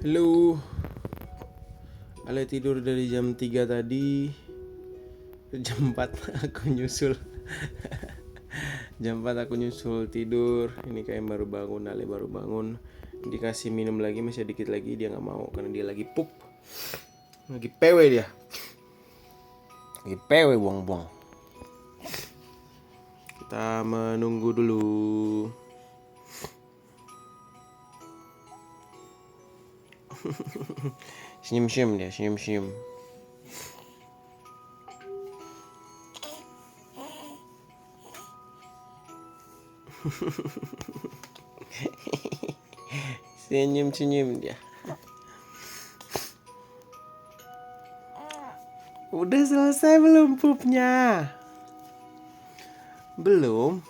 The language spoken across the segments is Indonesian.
Halo, Ale tidur dari jam 3 tadi. Jam 4 aku nyusul. Jam 4 aku nyusul tidur. Ini kayak baru bangun, Ale baru bangun. Dikasih minum lagi, masih dikit lagi. Dia gak mau karena dia lagi pup. Lagi PW dia. Lagi PW buang-buang. Kita menunggu dulu. Senyum-senyum dia, senyum-senyum. Senyum-senyum dia. Udah selesai belum pupnya? Belum.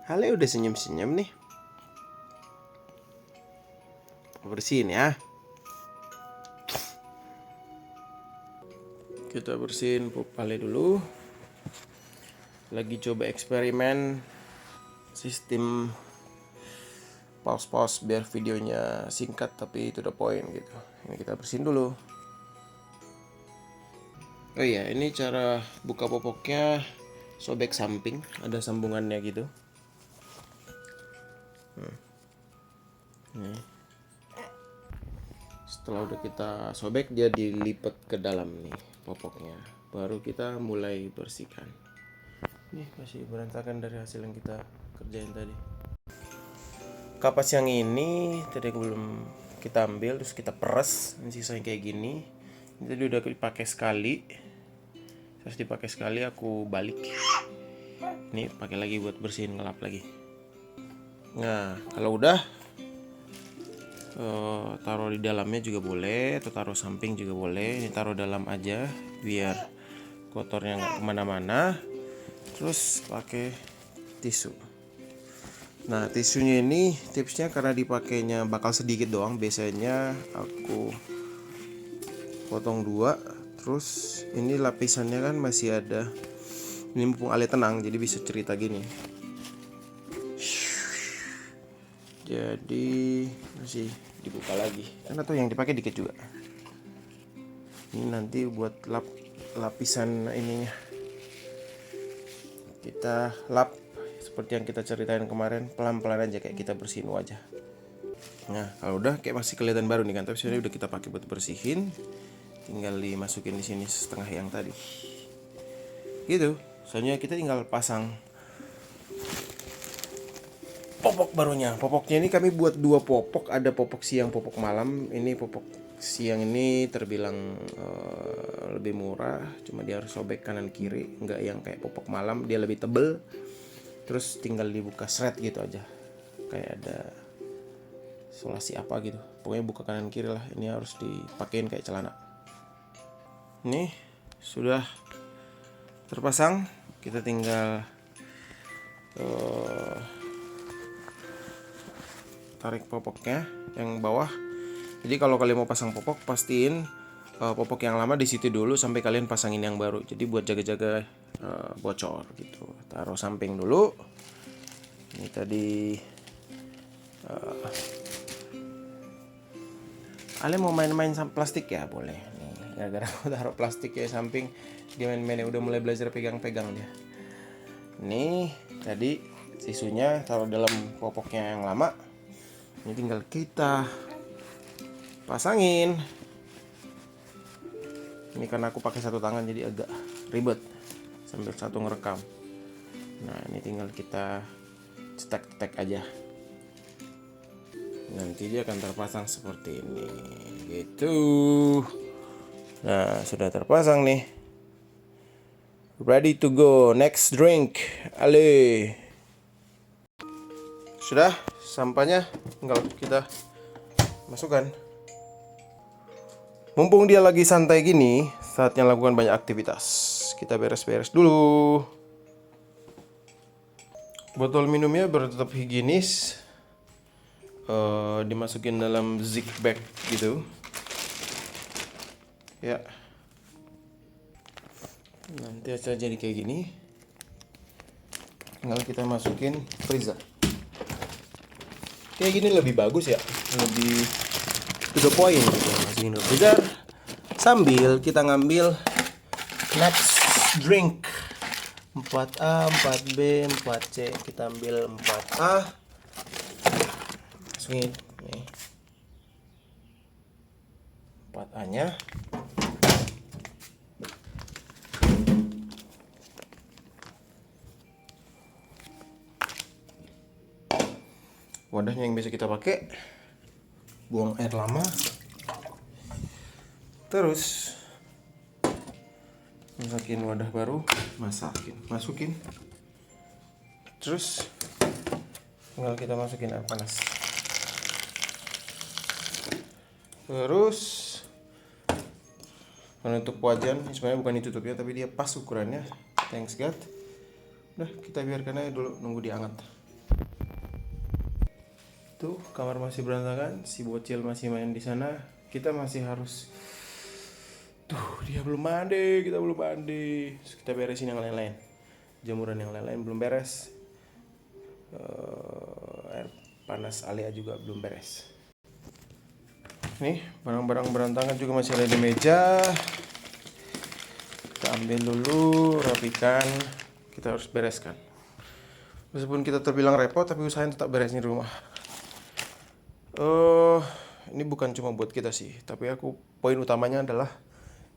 Ale udah senyum-senyum nih. Bersihin ya. Kita bersihin pup Ale dulu. Lagi coba eksperimen sistem pause biar videonya singkat tapi to the point gitu. Ini kita bersihin dulu. Oh iya, ini cara buka popoknya, sobek samping, ada sambungannya gitu. Nih. Setelah udah kita sobek, dia dilipat ke dalam nih popoknya. Baru kita mulai bersihkan. Nih masih berantakan dari hasil yang kita kerjain tadi. Kapas yang ini tadi aku belum kita ambil, terus kita peres. Ini sisanya kayak gini. Ini tadi udah dipakai sekali. Terus dipakai sekali aku balik. Ini pakai lagi buat bersihin, ngelap lagi. Nah, kalau udah taruh di dalamnya juga boleh, atau taruh samping juga boleh. Ini taruh dalam aja biar kotornya nggak kemana-mana. Terus pakai tisu. Nah, tisunya ini tipsnya karena dipakainya bakal sedikit doang. Biasanya aku potong dua. Terus ini lapisannya kan masih ada. Ini mumpung Ale tenang, jadi bisa cerita gini. Jadi masih dibuka lagi. Karena tuh yang dipakai dikit juga. Ini nanti buat lapisan ininya. Kita lap seperti yang kita ceritain kemarin, pelan-pelan aja kayak kita bersihin wajah. Nah, kalau udah kayak masih kelihatan baru nih kan, tapi sebenarnya udah kita pakai buat bersihin. Tinggal dimasukin di sini setengah yang tadi. Gitu. Soalnya kita tinggal pasang popok barunya. Popoknya ini kami buat dua popok, ada popok siang, popok malam. Ini popok siang ini terbilang lebih murah, cuma dia harus sobek kanan kiri, nggak yang kayak popok malam, dia lebih tebel. Terus tinggal dibuka shred gitu aja, kayak ada solasi apa gitu. Pokoknya buka kanan kiri lah. Ini harus dipakein kayak celana. Nih sudah terpasang, kita tinggal tarik popoknya yang bawah. Jadi kalau kalian mau pasang popok, pastiin popok yang lama di situ dulu sampai kalian pasangin yang baru. Jadi buat jaga-jaga bocor gitu. Taruh samping dulu. Ini tadi Ale mau main-main sama plastik ya, boleh. Nih, gara-gara aku taruh plastik ya samping, dia main-main udah mulai belajar pegang-pegang dia. Nih, tadi tisunya taruh dalam popoknya yang lama. Ini tinggal kita pasangin. Ini karena aku pakai satu tangan jadi agak ribet sambil satu ngerekam. Nah, ini tinggal kita cetak-cetak aja. Nanti dia akan terpasang seperti ini. Gitu. Nah, sudah terpasang nih. Ready to go. Next drink. Ale. Sudah, sampahnya tinggal kita masukkan. Mumpung dia lagi santai gini, saatnya lakukan banyak aktivitas. Kita beres-beres dulu. Botol minumnya biar tetap higienis, dimasukin dalam zip bag gitu. Ya. Nanti hasilnya jadi kayak gini. Tinggal kita masukin freezer. Kayak gini lebih bagus ya, lebih to the point gitu. Masukin ke freezer sambil kita ngambil next drink 4A, 4B, 4C. Kita ambil 4A, masukin nih 4A nya. Wadahnya yang biasa kita pakai, buang air lama. Terus masukin wadah baru, masukin. Terus tinggal kita masukin air panas. Terus menutup wajan, sebenarnya bukan ditutup ya, tapi dia pas ukurannya. Thanks God. Udah, kita biarkan aja dulu, nunggu dihangat. Tuh, kamar masih berantakan, si bocil masih main di sana. Kita masih harus, dia belum mandi, kita belum mandi. Terus kita beresin yang lain-lain. Jemuran yang lain-lain belum beres. Air panas Alia juga belum beres. Nih, barang-barang berantakan juga masih ada di meja. Kita ambil dulu, rapikan. Kita harus bereskan. Meskipun kita terbilang repot, tapi usahain tetap beresin rumah. Ini bukan cuma buat kita sih, tapi poin utamanya adalah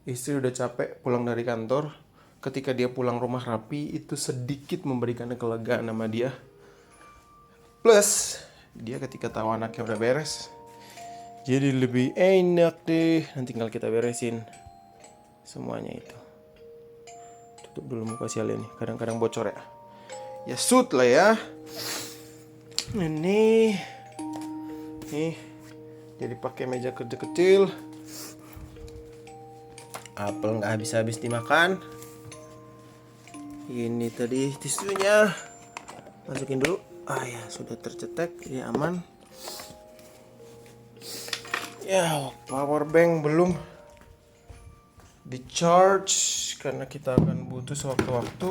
istri udah capek pulang dari kantor. Ketika dia pulang rumah rapi, itu sedikit memberikan kelegaan sama dia. Plus, dia ketika tahu anaknya udah beres, jadi lebih enak deh. Nanti tinggal kita beresin semuanya itu. Tutup dulu muka si Alia nih, kadang-kadang bocor ya. Ya shoot lah ya. Ini nih, jadi pakai meja kerja kecil. Apel nggak habis-habis dimakan. Ini tadi tisunya, masukin dulu. Ya sudah tercetek, ya aman. Ya, power bank belum di charge karena kita akan butuh sewaktu-waktu.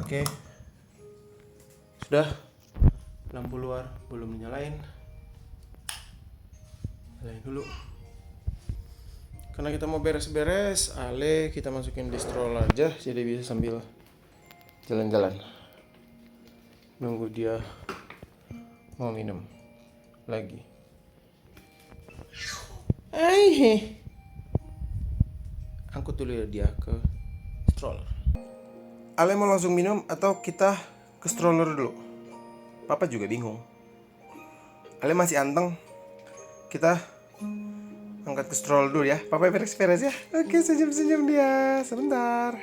Oke. Sudah. Lampu luar belum dinyalain. Nyalain dulu. Karena kita mau beres-beres, kita masukin di stroller aja, jadi bisa sambil jalan-jalan. Nunggu dia mau minum lagi. Angkut dulu ya dia ke stroller. Ale mau langsung minum atau kita ke stroller dulu? Papa juga bingung. Ale masih anteng. Kita angkat ke stroller dulu ya. Papa beres-beres ya. Oke, senyum-senyum dia. Sebentar.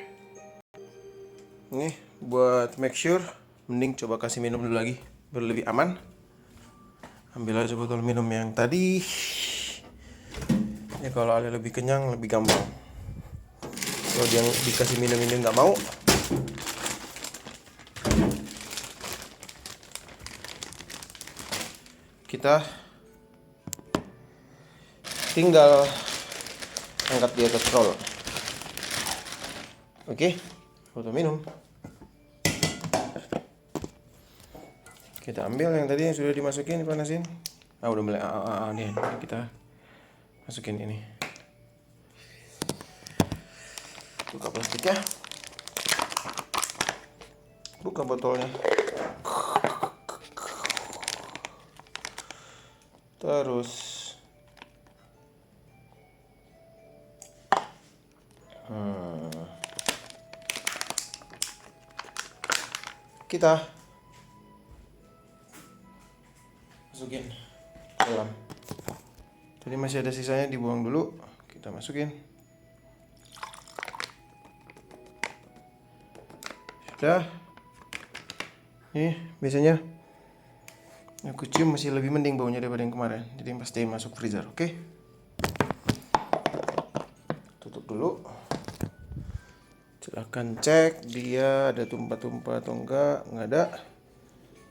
Nih, buat make sure, mending coba kasih minum dulu lagi, biar lebih aman. Ambil aja botol minum yang tadi. Ya kalau Ale lebih kenyang, lebih gampang. Kalau dia dikasih minum ini nggak mau, kita tinggal angkat dia ke stroller. Oke, botol minum. Kita ambil yang tadi yang sudah dimasukin, panasin. Udah mulai. Nih, kita masukin ini. Buka plastiknya. Buka botolnya. Terus kita masukin ke dalam. Tadi masih ada sisanya, dibuang dulu. Kita masukin. Sudah. Nih, biasanya aku cium masih lebih mending baunya daripada yang kemarin. Jadi pasti masuk freezer, oke? Tutup dulu. Silahkan cek dia ada tumpah-tumpah atau enggak ada.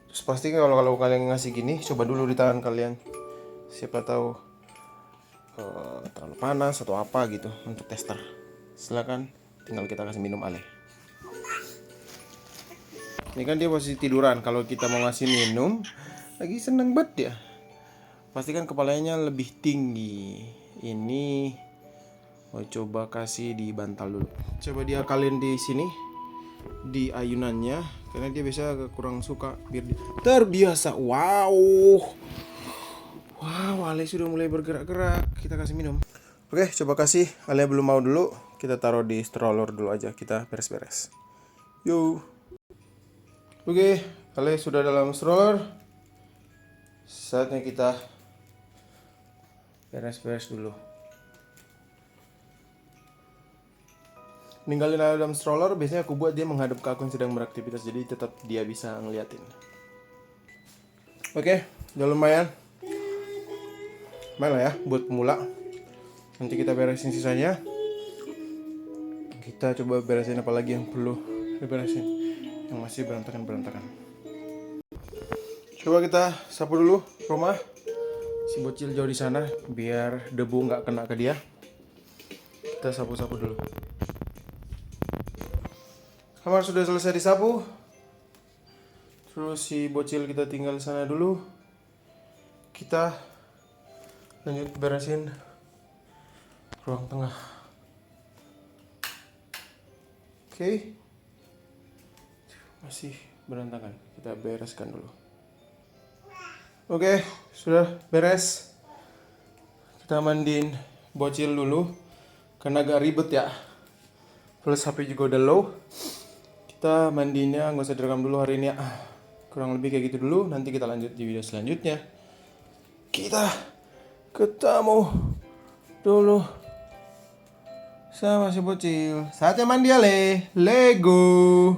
Terus pasti kalau kalian ngasih gini, coba dulu di tangan kalian. Siapa tahu terlalu panas atau apa gitu untuk tester. Silakan, tinggal kita kasih minum Ale. Ini kan dia posisi tiduran. Kalau kita mau ngasih minum, lagi seneng banget ya. Pastikan kepalanya lebih tinggi. Ini mau coba kasih di bantal dulu. Coba diakalin di sini, di ayunannya, karena dia biasa agak kurang suka. Biar dia terbiasa. Wow, Ale sudah mulai bergerak-gerak. Kita kasih minum. Oke, coba kasih. Ale belum mau dulu. Kita taruh di stroller dulu aja. Kita beres-beres. Yuk. Oke, Ale sudah dalam stroller. Saatnya kita beres-beres dulu. Ninggalin Ale dalam stroller, biasanya aku buat dia menghadap ke aku yang sedang beraktivitas, jadi tetap dia bisa ngeliatin. Oke, udah lumayan. Lumayan lah ya, buat pemula. Nanti kita beresin sisanya. Kita coba beresin apa lagi yang perlu diberesin, yang masih berantakan-berantakan. Coba kita sapu dulu rumah. Si bocil jauh di sana, biar debu nggak kena ke dia. Kita sapu-sapu dulu. Kamar sudah selesai disapu. Terus si bocil kita tinggal di sana dulu. Kita lanjut beresin ruang tengah. Oke. Masih berantakan. Kita bereskan dulu. Oke, sudah beres. Kita mandiin bocil dulu karena agak ribet ya. Plus HP juga udah low. Kita mandinya nggak usah direkam dulu hari ini ya. Kurang lebih kayak gitu dulu. Nanti kita lanjut di video selanjutnya. Kita ketemu dulu sama si bocil. Saatnya mandi Ale. Lego.